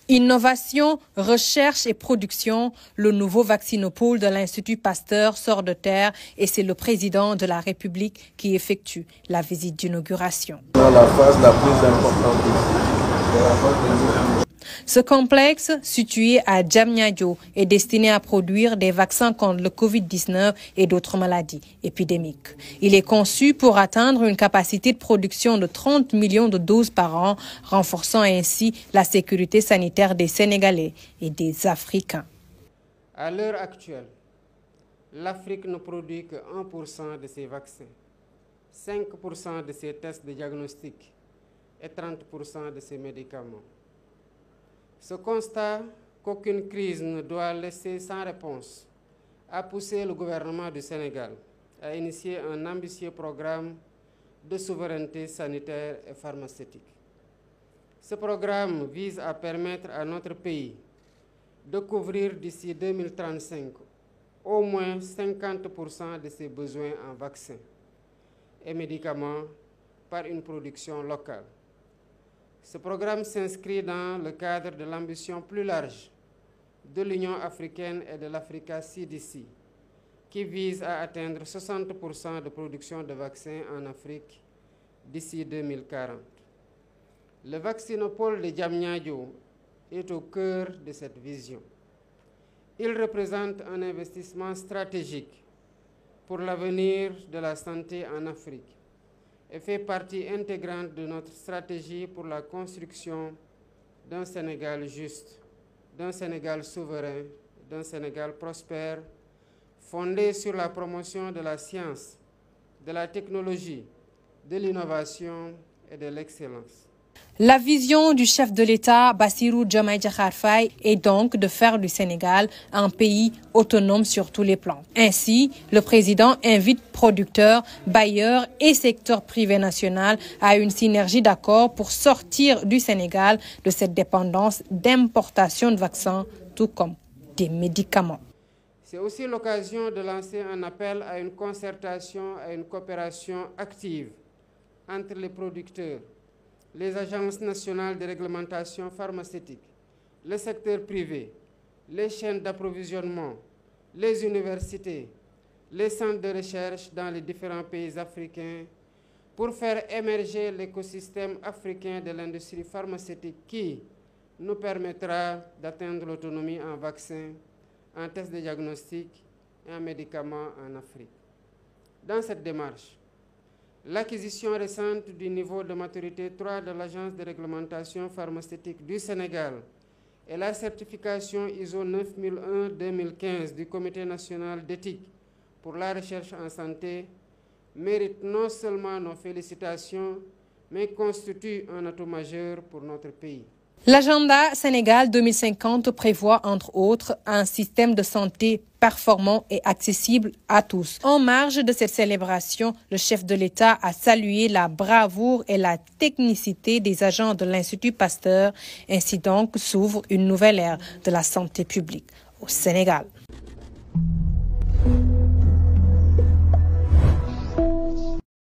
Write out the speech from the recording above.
Innovation, recherche et production, le nouveau vaccinopole de l'Institut Pasteur sort de terre et c'est le président de la République qui effectue la visite d'inauguration. La phase la plus importante Ce complexe, situé à Diamniadio, est destiné à produire des vaccins contre le Covid-19 et d'autres maladies épidémiques. Il est conçu pour atteindre une capacité de production de 30 millions de doses par an, renforçant ainsi la sécurité sanitaire des Sénégalais et des Africains. À l'heure actuelle, l'Afrique ne produit que 1% de ses vaccins, 5% de ses tests de diagnostic et 30% de ses médicaments. Ce constat qu'aucune crise ne doit laisser sans réponse a poussé le gouvernement du Sénégal à initier un ambitieux programme de souveraineté sanitaire et pharmaceutique. Ce programme vise à permettre à notre pays de couvrir d'ici 2035 au moins 50% de ses besoins en vaccins et médicaments par une production locale. Ce programme s'inscrit dans le cadre de l'ambition plus large de l'Union africaine et de l'Africa CDC, qui vise à atteindre 60% de production de vaccins en Afrique d'ici 2040. Le vaccinopole de Diamniadio est au cœur de cette vision. Il représente un investissement stratégique pour l'avenir de la santé en Afrique et fait partie intégrante de notre stratégie pour la construction d'un Sénégal juste, d'un Sénégal souverain, d'un Sénégal prospère, fondé sur la promotion de la science, de la technologie, de l'innovation et de l'excellence. La vision du chef de l'État, Bassirou Diomaye Diakhar Faye, est donc de faire du Sénégal un pays autonome sur tous les plans. Ainsi, le président invite producteurs, bailleurs et secteur privé national à une synergie d'accords pour sortir du Sénégal de cette dépendance d'importation de vaccins, tout comme des médicaments. C'est aussi l'occasion de lancer un appel à une concertation, à une coopération active entre les producteurs, les agences nationales de réglementation pharmaceutique, le secteur privé, les chaînes d'approvisionnement, les universités, les centres de recherche dans les différents pays africains pour faire émerger l'écosystème africain de l'industrie pharmaceutique qui nous permettra d'atteindre l'autonomie en vaccins, en tests de diagnostic et en médicaments en Afrique. Dans cette démarche, l'acquisition récente du niveau de maturité 3 de l'Agence de réglementation pharmaceutique du Sénégal et la certification ISO 9001-2015 du Comité national d'éthique pour la recherche en santé méritent non seulement nos félicitations, mais constituent un atout majeur pour notre pays. L'agenda Sénégal 2050 prévoit, entre autres, un système de santé performant et accessible à tous. En marge de cette célébration, le chef de l'État a salué la bravoure et la technicité des agents de l'Institut Pasteur. Ainsi donc s'ouvre une nouvelle ère de la santé publique au Sénégal.